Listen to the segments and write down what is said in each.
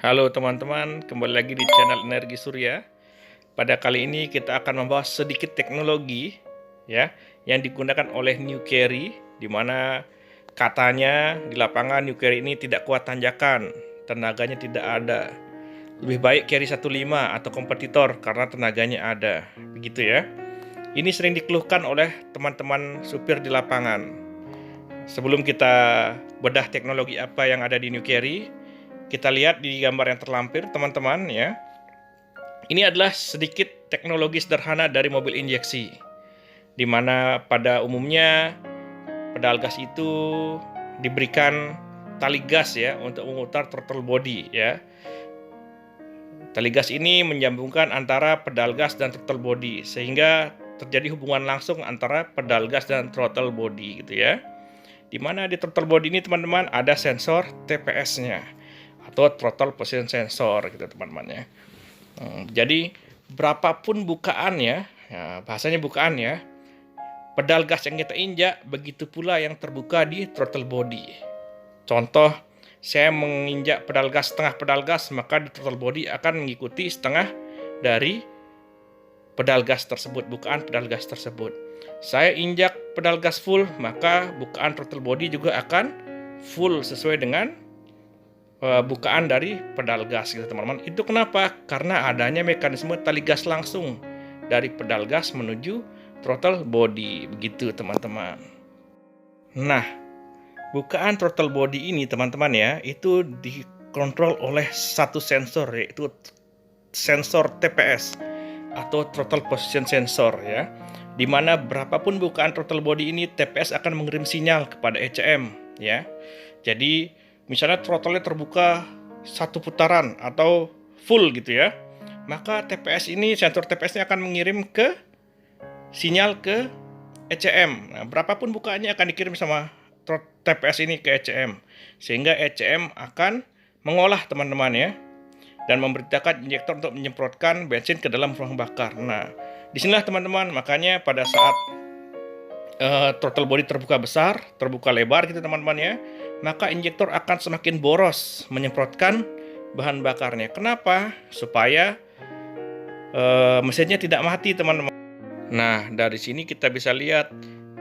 Halo teman-teman, kembali lagi di channel Energi Surya. Pada kali ini kita akan membahas sedikit teknologi ya yang digunakan oleh New Carry, di mana katanya di lapangan New Carry ini tidak kuat tanjakan, tenaganya tidak ada. Lebih baik Carry 15 atau kompetitor karena tenaganya ada. Begitu ya. Ini sering dikeluhkan oleh teman-teman supir di lapangan. Sebelum kita bedah teknologi apa yang ada di New Carry, kita lihat di gambar yang terlampir teman-teman ya. Ini adalah sedikit teknologi sederhana dari mobil injeksi, di mana pada umumnya pedal gas itu diberikan tali gas ya untuk memutar throttle body ya. Tali gas ini menyambungkan antara pedal gas dan throttle body sehingga terjadi hubungan langsung antara pedal gas dan throttle body gitu ya. Di mana di throttle body ini teman-teman ada sensor TPS-nya atau throttle position sensor gitu teman-teman ya. Jadi berapapun bukaannya, ya, bahasanya bukaan ya, pedal gas yang kita injak begitu pula yang terbuka di throttle body. Contoh, saya menginjak pedal gas setengah pedal gas, maka di throttle body akan mengikuti setengah dari pedal gas tersebut, bukaan pedal gas tersebut. Saya injak pedal gas full, maka bukaan throttle body juga akan full sesuai dengan bukaan dari pedal gas gitu teman-teman. Itu kenapa? Karena adanya mekanisme tali gas langsung dari pedal gas menuju throttle body begitu teman-teman. Nah, bukaan throttle body ini teman-teman ya, itu dikontrol oleh satu sensor, yaitu sensor TPS atau throttle position sensor ya. Dimana berapapun bukaan throttle body ini, TPS akan mengirim sinyal kepada ECM ya. Jadi misalnya throttle-nya terbuka satu putaran atau full gitu ya, maka TPS ini, sensor TPS-nya akan mengirim ke sinyal ke ECM. Nah, berapapun bukaannya akan dikirim sama TPS ini ke ECM, sehingga ECM akan mengolah teman-teman ya, dan memberitakan injektor untuk menyemprotkan bensin ke dalam ruang bakar. Nah, disinilah teman-teman, makanya pada saat throttle body terbuka besar, terbuka lebar gitu teman-teman ya, maka injektor akan semakin boros menyemprotkan bahan bakarnya. Kenapa? Supaya mesinnya tidak mati teman-teman. Nah, dari sini kita bisa lihat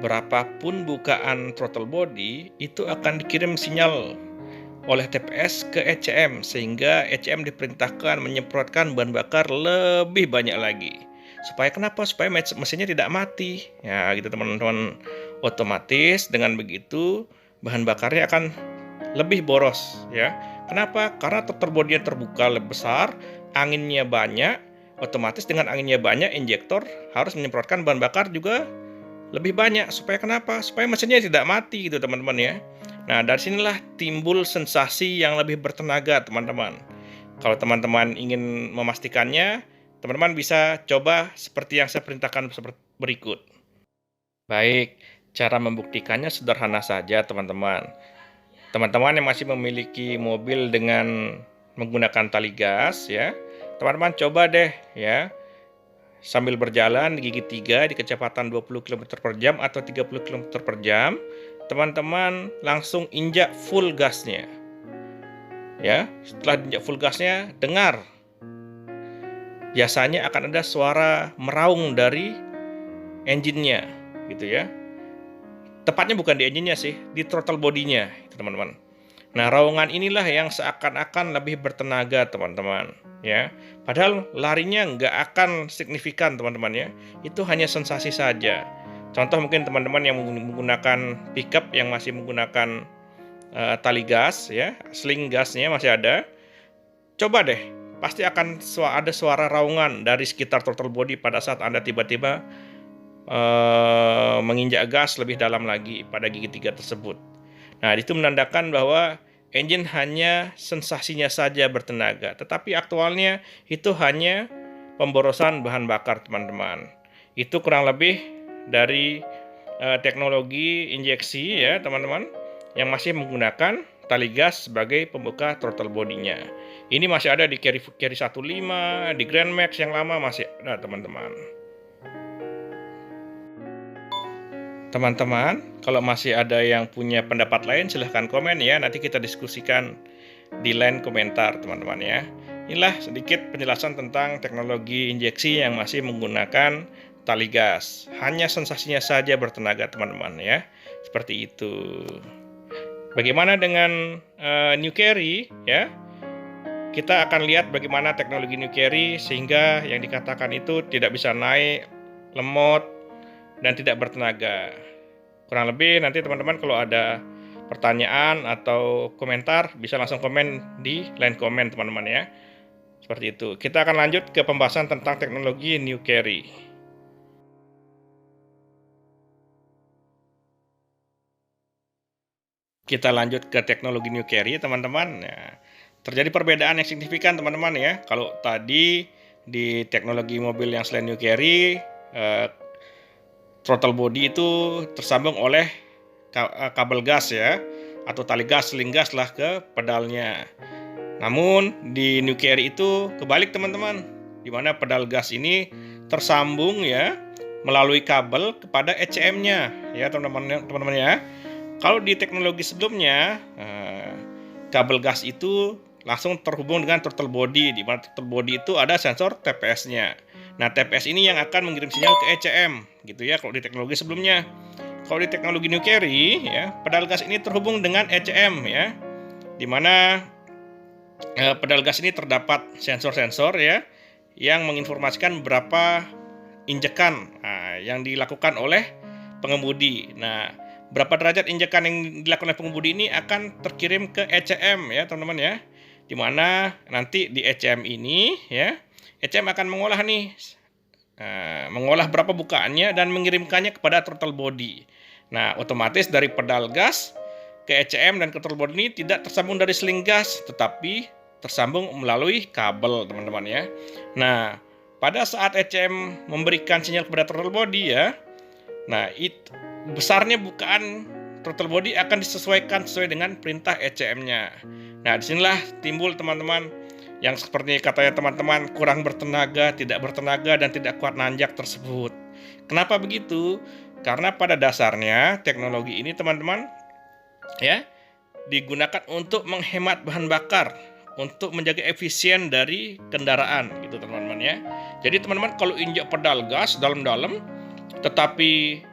berapapun bukaan throttle body itu akan dikirim sinyal oleh TPS ke ECM, sehingga ECM diperintahkan menyemprotkan bahan bakar lebih banyak lagi. Supaya kenapa? Supaya mesinnya tidak mati. Ya, gitu teman-teman. Otomatis dengan begitu bahan bakarnya akan lebih boros ya. Kenapa? Karena throttle body-nya terbuka lebih besar, anginnya banyak, otomatis dengan anginnya banyak injektor harus menyemprotkan bahan bakar juga lebih banyak. Supaya kenapa? Supaya mesinnya tidak mati gitu teman-teman ya. Nah, dari sinilah timbul sensasi yang lebih bertenaga teman-teman. Kalau teman-teman ingin memastikannya, teman-teman bisa coba seperti yang saya perintahkan seperti berikut. Baik, cara membuktikannya sederhana saja teman-teman. Teman-teman yang masih memiliki mobil dengan menggunakan tali gas ya, teman-teman coba deh ya, sambil berjalan di gigi 3 di kecepatan 20 km per jam atau 30 km per jam, teman-teman langsung injak full gasnya. Ya, setelah injak full gasnya, dengar. Biasanya akan ada suara meraung dari engine-nya gitu ya. Tepatnya bukan di engine-nya sih, di throttle body-nya, teman-teman. Nah, raungan inilah yang seakan-akan lebih bertenaga, teman-teman. Ya, padahal larinya nggak akan signifikan, teman-teman ya. Itu hanya sensasi saja. Contoh mungkin teman-teman yang menggunakan pickup yang masih menggunakan tali gas, ya, sling gasnya masih ada. Coba deh, pasti akan ada suara raungan dari sekitar throttle body pada saat Anda tiba-tiba menginjak gas lebih dalam lagi pada gigi 3 tersebut. Nah, itu menandakan bahwa engine hanya sensasinya saja bertenaga, tetapi aktualnya itu hanya pemborosan bahan bakar, teman-teman. Itu kurang lebih dari teknologi injeksi ya, teman-teman, yang masih menggunakan tali gas sebagai pembuka throttle body-nya. Ini masih ada di Carry 15, di Grand Max yang lama masih ada, teman-teman. Teman-teman, kalau masih ada yang punya pendapat lain silahkan komen ya, nanti kita diskusikan di line komentar teman-teman ya. Inilah sedikit penjelasan tentang teknologi injeksi yang masih menggunakan tali gas. Hanya sensasinya saja bertenaga teman-teman ya. Seperti itu. Bagaimana dengan New Carry ya? Kita akan lihat bagaimana teknologi New Carry sehingga yang dikatakan itu tidak bisa naik, lemot, dan tidak bertenaga. Kurang lebih nanti teman-teman kalau ada pertanyaan atau komentar bisa langsung komen di line komen teman-teman ya. Seperti itu. Kita akan lanjut ke pembahasan tentang teknologi New Carry. Kita lanjut ke teknologi New Carry teman-teman. Nah, terjadi perbedaan yang signifikan teman-teman ya. Kalau tadi di teknologi mobil yang selain New Carry, throttle body itu tersambung oleh kabel gas ya, atau tali gas, seling gas lah ke pedalnya. Namun di New Carry itu kebalik teman-teman, di mana pedal gas ini tersambung ya melalui kabel kepada ECM-nya ya teman-teman ya. Kalau di teknologi sebelumnya kabel gas itu langsung terhubung dengan throttle body, di mana throttle body itu ada sensor TPS-nya. Nah, TPS ini yang akan mengirim sinyal ke ECM gitu ya kalau di teknologi sebelumnya. Kalau di teknologi New Carry ya, pedal gas ini terhubung dengan ECM ya. Di mana pedal gas ini terdapat sensor-sensor ya yang menginformasikan berapa injekan yang dilakukan oleh pengemudi. Nah, berapa derajat injekan yang dilakukan oleh pengemudi ini akan terkirim ke ECM ya teman-teman ya. Di mana nanti di ECM ini ya, ECM akan mengolah nih, mengolah berapa bukaannya dan mengirimkannya kepada throttle body. Nah, otomatis dari pedal gas ke ECM dan ke throttle body ini tidak tersambung dari seling gas, tetapi tersambung melalui kabel teman-teman ya. Nah, pada saat ECM memberikan sinyal kepada throttle body ya, nah itu besarnya bukaan throttle body akan disesuaikan sesuai dengan perintah ECM-nya. Nah, disinilah timbul teman-teman yang seperti katanya teman-teman kurang bertenaga, tidak bertenaga, dan tidak kuat nanjak tersebut. Kenapa begitu? Karena pada dasarnya teknologi ini teman-teman ya digunakan untuk menghemat bahan bakar, untuk menjaga efisien dari kendaraan gitu teman-teman ya. Jadi teman-teman kalau injak pedal gas dalam-dalam tetapi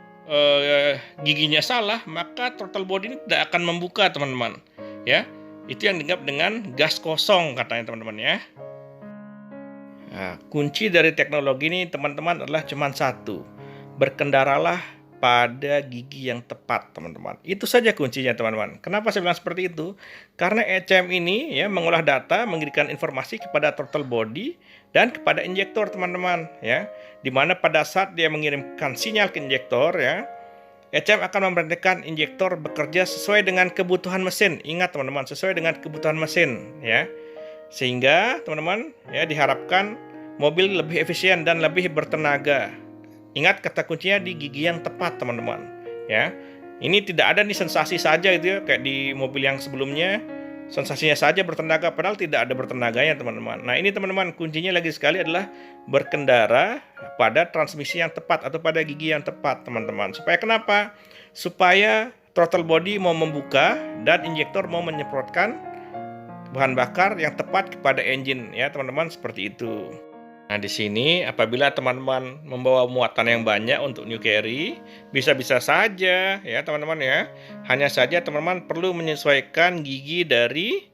giginya salah, maka throttle body ini tidak akan membuka teman-teman ya. Itu yang dianggap dengan gas kosong katanya teman-teman ya. Nah, kunci dari teknologi ini teman-teman adalah cuma satu, berkendaralah pada gigi yang tepat teman-teman. Itu saja kuncinya teman-teman. Kenapa saya bilang seperti itu? Karena ECM ini ya mengolah data, mengirimkan informasi kepada throttle body dan kepada injektor teman-teman ya. Dimana pada saat dia mengirimkan sinyal ke injektor ya, ECM akan memerintahkan injektor bekerja sesuai dengan kebutuhan mesin. Ingat teman-teman, sesuai dengan kebutuhan mesin ya. Sehingga teman-teman ya diharapkan mobil lebih efisien dan lebih bertenaga. Ingat kata kuncinya di gigi yang tepat teman-teman ya. Ini tidak ada nih sensasi saja gitu ya, kayak di mobil yang sebelumnya sensasinya saja bertenaga padahal tidak ada bertenaganya teman-teman. Nah, ini teman-teman kuncinya lagi sekali adalah berkendara pada transmisi yang tepat atau pada gigi yang tepat teman-teman. Supaya kenapa? Supaya throttle body mau membuka dan injektor mau menyemprotkan bahan bakar yang tepat kepada engine ya teman-teman, seperti itu. Nah, di sini apabila teman-teman membawa muatan yang banyak untuk New Carry, bisa-bisa saja ya teman-teman ya. Hanya saja teman-teman perlu menyesuaikan gigi dari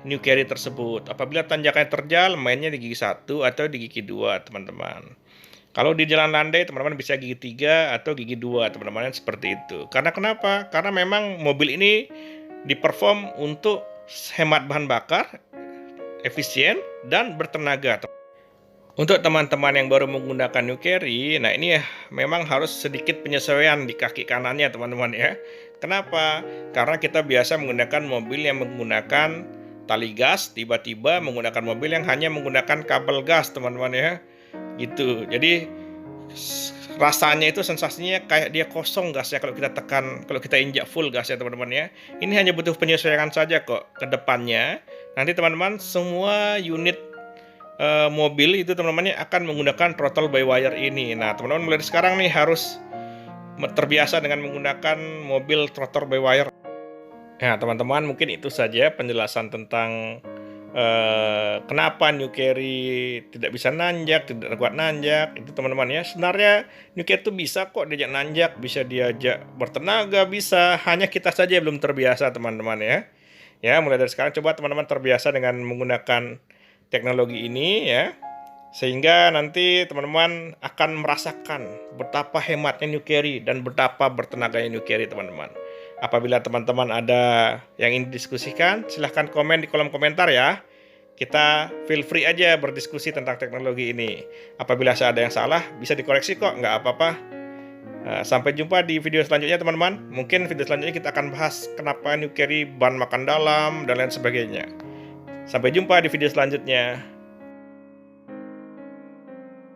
New Carry tersebut. Apabila tanjakannya terjal, mainnya di gigi 1 atau di gigi 2 teman-teman. Kalau di jalan landai teman-teman bisa gigi 3 atau gigi 2 teman-teman, seperti itu. Karena kenapa? Karena memang mobil ini diperform untuk hemat bahan bakar, efisien dan bertenaga. Untuk teman-teman yang baru menggunakan New Carry, nah ini ya memang harus sedikit penyesuaian di kaki kanannya teman-teman ya. Kenapa? Karena kita biasa menggunakan mobil yang menggunakan tali gas, tiba-tiba menggunakan mobil yang hanya menggunakan kabel gas teman-teman ya. Gitu. Jadi rasanya itu sensasinya kayak dia kosong gasnya kalau kita tekan, kalau kita injak full gas ya teman-teman ya. Ini hanya butuh penyesuaian saja kok ke depannya. Nanti teman-teman semua unit mobil itu teman-teman akan menggunakan throttle by wire ini. Nah teman-teman mulai sekarang nih harus terbiasa dengan menggunakan mobil throttle by wire. Ya, teman-teman, mungkin itu saja penjelasan tentang kenapa New Carry tidak bisa nanjak, tidak kuat nanjak. Itu teman-teman ya. Sebenarnya New Carry itu bisa kok diajak nanjak, bisa diajak bertenaga, bisa. Hanya kita saja belum terbiasa teman-teman ya. Ya, mulai dari sekarang coba teman-teman terbiasa dengan menggunakan teknologi ini ya. Sehingga nanti teman-teman akan merasakan betapa hematnya New Carry dan betapa bertenaganya New Carry teman-teman. Apabila teman-teman ada yang ingin didiskusikan, silahkan komen di kolom komentar ya. Kita feel free aja berdiskusi tentang teknologi ini. Apabila ada yang salah, bisa dikoreksi kok, nggak apa-apa. Sampai jumpa di video selanjutnya teman-teman. Mungkin video selanjutnya kita akan bahas kenapa New Carry ban makan dalam dan lain sebagainya. Sampai jumpa di video selanjutnya.